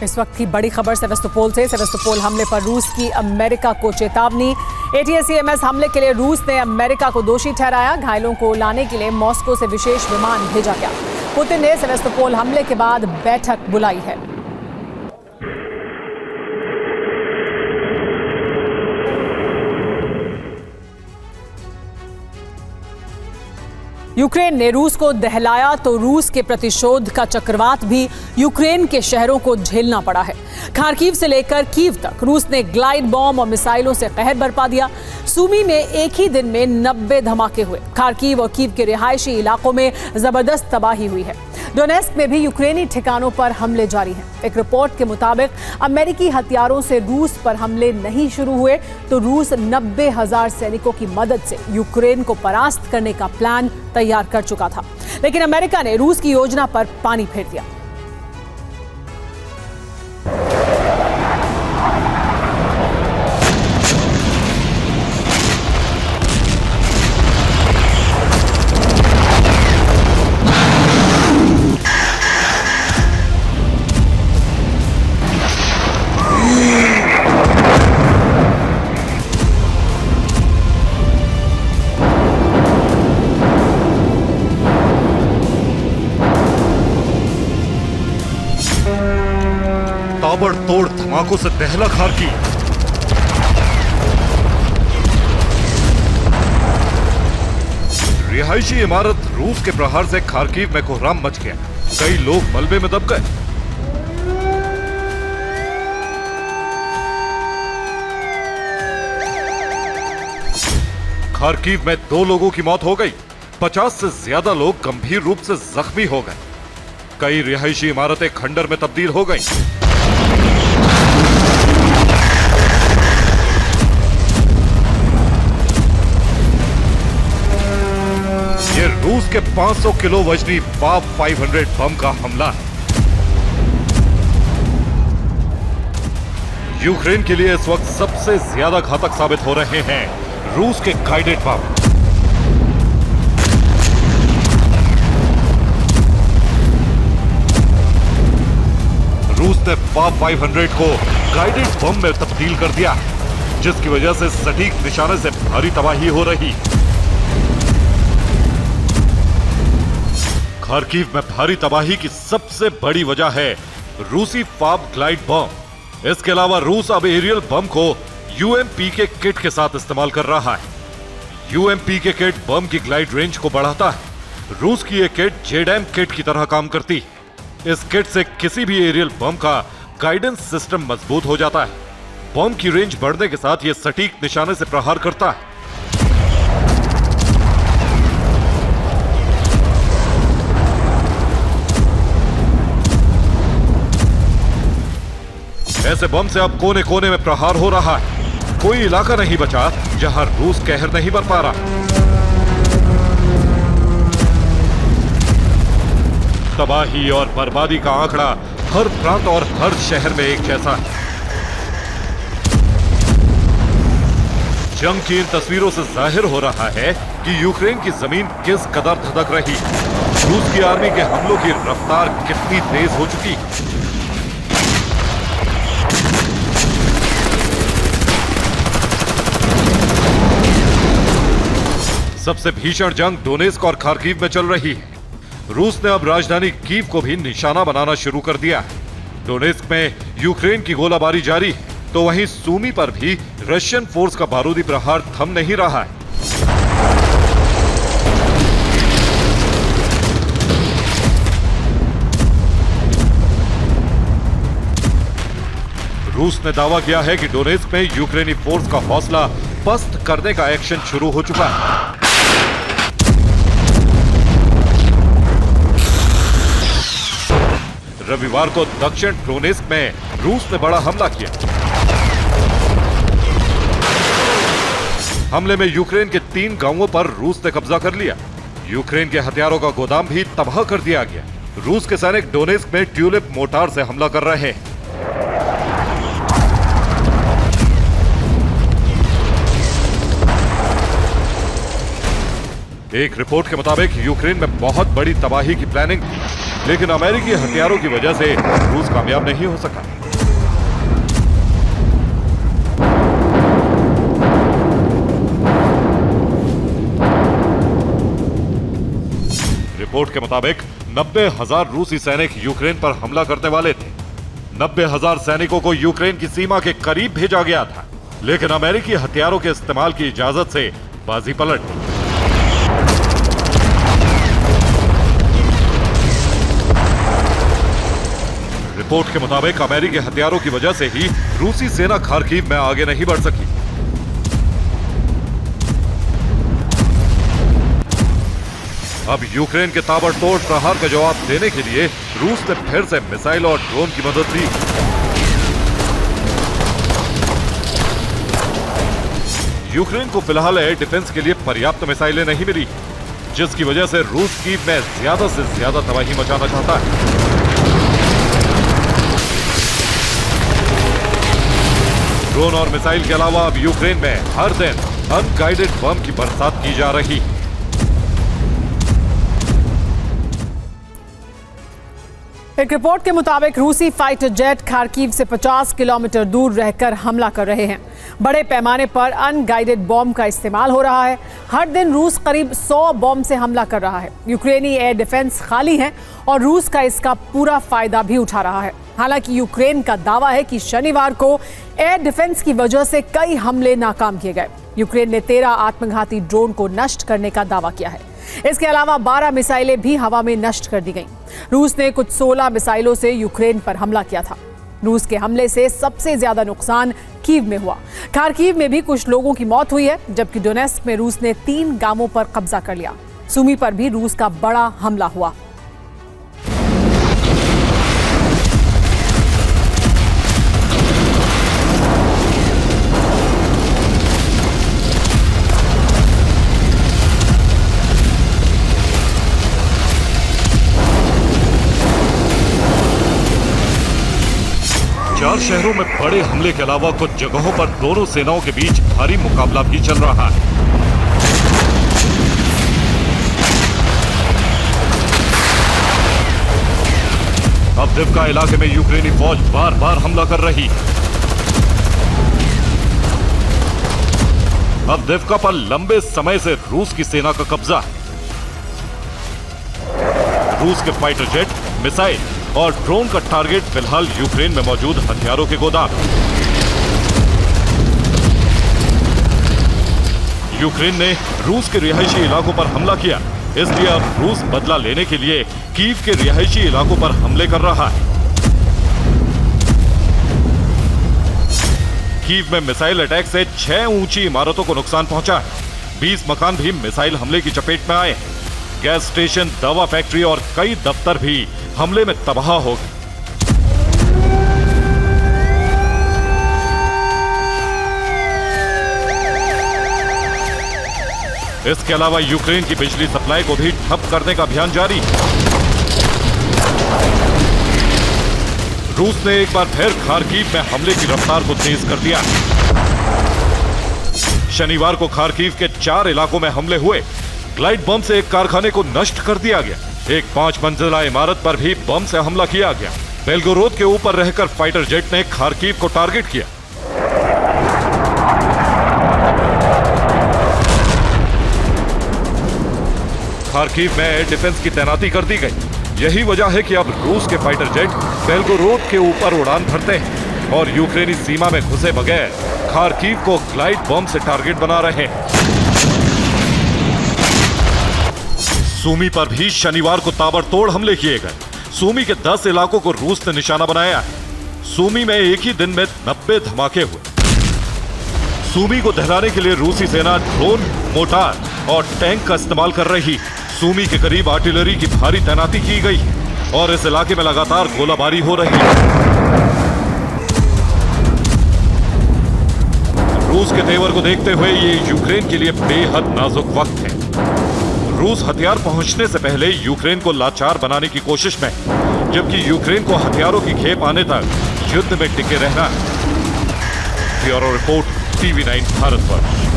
इस वक्त की बड़ी खबर सेवास्तोपोल से। सेवास्तोपोल हमले पर रूस की अमेरिका को चेतावनी। ATACMS हमले के लिए रूस ने अमेरिका को दोषी ठहराया। घायलों को लाने के लिए मॉस्को से विशेष विमान भेजा गया। पुतिन ने सेवास्तोपोल हमले के बाद बैठक बुलाई है। यूक्रेन ने रूस को दहलाया तो रूस के प्रतिशोध का चक्रवात भी यूक्रेन के शहरों को झेलना पड़ा है। खार्किव से लेकर कीव तक रूस ने ग्लाइड बॉम्ब और मिसाइलों से कहर बरपा दिया। सूमी में एक ही दिन में 90 धमाके हुए। खार्किव और कीव के रिहायशी इलाकों में जबरदस्त तबाही हुई है। डोनेस्क में भी यूक्रेनी ठिकानों पर हमले जारी हैं। एक रिपोर्ट के मुताबिक अमेरिकी हथियारों से रूस पर हमले नहीं शुरू हुए तो रूस 90,000 सैनिकों की मदद से यूक्रेन को परास्त करने का प्लान तैयार कर चुका था, लेकिन अमेरिका ने रूस की योजना पर पानी फेर दिया। ताबड़तोड़ धमाकों से दहला खार्किव। रिहायशी इमारत रूस के प्रहार से खार्किव में कोहराम मच गया। कई लोग मलबे में दब गए। खार्किव में 2 लोगों की मौत हो गई। 50 से ज्यादा लोग गंभीर रूप से जख्मी हो गए। कई रिहायशी इमारतें खंडर में तब्दील हो गईं। ये रूस के 500 किलो वजनी फाब 500 बम का हमला है। यूक्रेन के लिए इस वक्त सबसे ज्यादा घातक साबित हो रहे हैं रूस के गाइडेड बम। रूस ने फाब 500 को गाइडेड बम में तब्दील कर दिया, जिसकी वजह से सटीक निशाने से भारी तबाही हो रही। खार्किव में भारी तबाही की सबसे बड़ी वजह है रूसी फाब ग्लाइड बम। इसके अलावा रूस अब एरियल बम को UMPK किट के साथ इस्तेमाल कर रहा है। UMPK किट बम की ग्लाइड रेंज को बढ़ाता है। रूस की यह किट JDAM किट की तरह काम करती है। इस किट से किसी भी एरियल बम का गाइडेंस सिस्टम मजबूत हो जाता है। बम की रेंज बढ़ने के साथ यह सटीक निशाने से प्रहार करता है। ऐसे बम से अब कोने कोने में प्रहार हो रहा है। कोई इलाका नहीं बचा जहां रूस कहर नहीं बन पा रहा। तबाही और बर्बादी का आंकड़ा हर प्रांत और हर शहर में एक जैसा है। जंग की इन तस्वीरों से जाहिर हो रहा है कि यूक्रेन की जमीन किस कदर धधक रही। रूस की आर्मी के हमलों की रफ्तार कितनी तेज हो चुकी। सबसे भीषण जंग डोनेस्क और खार्किव में चल रही है। रूस ने अब राजधानी कीव को भी निशाना बनाना शुरू कर दिया है। डोनेस्क में यूक्रेन की गोलाबारी जारी है, तो वहीं सूमी पर भी रशियन फोर्स का बारूदी प्रहार थम नहीं रहा है। रूस ने दावा किया है कि डोनेस्क में यूक्रेनी फोर्स का हौसला पस्त करने का एक्शन शुरू हो चुका है। रविवार को दक्षिण डोनेस्क में रूस ने बड़ा हमला किया। हमले में यूक्रेन के 3 गांवों पर रूस ने कब्जा कर लिया। यूक्रेन के हथियारों का गोदाम भी तबाह कर दिया गया। रूस के सैनिक डोनेस्क में ट्यूलिप मोर्टार से हमला कर रहे हैं। एक रिपोर्ट के मुताबिक यूक्रेन में बहुत बड़ी तबाही की प्लानिंग थी। लेकिन अमेरिकी हथियारों की वजह से रूस कामयाब नहीं हो सका। रिपोर्ट के मुताबिक 90,000 रूसी सैनिक यूक्रेन पर हमला करने वाले थे। 90,000 सैनिकों को यूक्रेन की सीमा के करीब भेजा गया था, लेकिन अमेरिकी हथियारों के इस्तेमाल की इजाजत से बाजी पलट गई। रिपोर्ट के मुताबिक अमेरिकी हथियारों की वजह से ही रूसी सेना खार्किव में आगे नहीं बढ़ सकी। अब यूक्रेन के ताबड़तोड़ प्रहार का जवाब देने के लिए रूस ने फिर से मिसाइल और ड्रोन की मदद ली। यूक्रेन को फिलहाल एयर डिफेंस के लिए पर्याप्त मिसाइलें नहीं मिली, जिसकी वजह से रूस कीव में ज्यादा से ज्यादा तबाही मचाना चाहता है। ड्रोन और मिसाइल के अलावा अब यूक्रेन में हर दिन अनगाइडेड बम की बरसात की जा रही है। एक रिपोर्ट के मुताबिक रूसी फाइटर जेट खार्किव से 50 किलोमीटर दूर रहकर हमला कर रहे हैं। बड़े पैमाने पर अनगाइडेड बॉम्ब का इस्तेमाल हो रहा है। हर दिन रूस करीब 100 बॉम्ब से हमला कर रहा है। यूक्रेनी एयर डिफेंस खाली है और रूस का इसका पूरा फायदा भी उठा रहा है। हालांकि यूक्रेन का दावा है कि शनिवार को एयर डिफेंस की वजह से कई हमले नाकाम किए गए। यूक्रेन ने 13 आत्मघाती ड्रोन को नष्ट करने का दावा किया है। इसके अलावा 12 मिसाइलें भी हवा में नष्ट कर दी गईं। रूस ने कुछ 16 मिसाइलों से यूक्रेन पर हमला किया था। रूस के हमले से सबसे ज्यादा नुकसान कीव में हुआ। खार्किव में भी कुछ लोगों की मौत हुई है, जबकि डोनेस्क में रूस ने 3 गांवों पर कब्जा कर लिया। सुमी पर भी रूस का बड़ा हमला हुआ। चार शहरों में बड़े हमले के अलावा कुछ जगहों पर दोनों सेनाओं के बीच भारी मुकाबला भी चल रहा है। अवदिव्का इलाके में यूक्रेनी फौज बार बार हमला कर रही है। अवदिव्का पर लंबे समय से रूस की सेना का कब्जा है। रूस के फाइटर जेट, मिसाइल और ड्रोन का टारगेट फिलहाल यूक्रेन में मौजूद हथियारों के गोदाम। यूक्रेन ने रूस के रिहायशी इलाकों पर हमला किया, इसलिए अब रूस बदला लेने के लिए कीव के रिहायशी इलाकों पर हमले कर रहा है। कीव में मिसाइल अटैक से 6 ऊंची इमारतों को नुकसान पहुंचा है। 20 मकान भी मिसाइल हमले की चपेट में आए। गैस स्टेशन, दवा फैक्ट्री और कई दफ्तर भी हमले में तबाह हो गए। इसके अलावा यूक्रेन की बिजली सप्लाई को भी ठप करने का अभियान जारी है। रूस ने एक बार फिर खार्किव में हमले की रफ्तार को तेज कर दिया। शनिवार को खार्किव के 4 इलाकों में हमले हुए। ग्लाइड बम से एक कारखाने को नष्ट कर दिया गया। एक 5 मंजिला इमारत पर भी बम से हमला किया गया। बेलगोरोद के ऊपर रहकर फाइटर जेट ने खार्किव को टारगेट किया। खार्किव में एयर डिफेंस की तैनाती कर दी गई। यही वजह है कि अब रूस के फाइटर जेट बेलगोरोद के ऊपर उड़ान भरते हैं और यूक्रेनी सीमा में घुसे बगैर खार्किव को ग्लाइड बम से टारगेट बना रहे हैं। सूमी पर भी शनिवार को ताबड़तोड़ हमले किए गए। सूमी के 10 इलाकों को रूस ने निशाना बनाया है। सूमी में एक ही दिन में 90 धमाके हुए। सूमी को दहलाने के लिए रूसी सेना ड्रोन, मोटार और टैंक का इस्तेमाल कर रही। सूमी के करीब आर्टिलरी की भारी तैनाती की गई और इस इलाके में लगातार गोलाबारी हो रही है। रूस के तेवर को देखते हुए ये यूक्रेन के लिए बेहद नाजुक वक्त है। रूस हथियार पहुंचने से पहले यूक्रेन को लाचार बनाने की कोशिश में, जबकि यूक्रेन को हथियारों की खेप आने तक युद्ध में टिके रहना है। Bureau report, TV9 Bharatvarsh.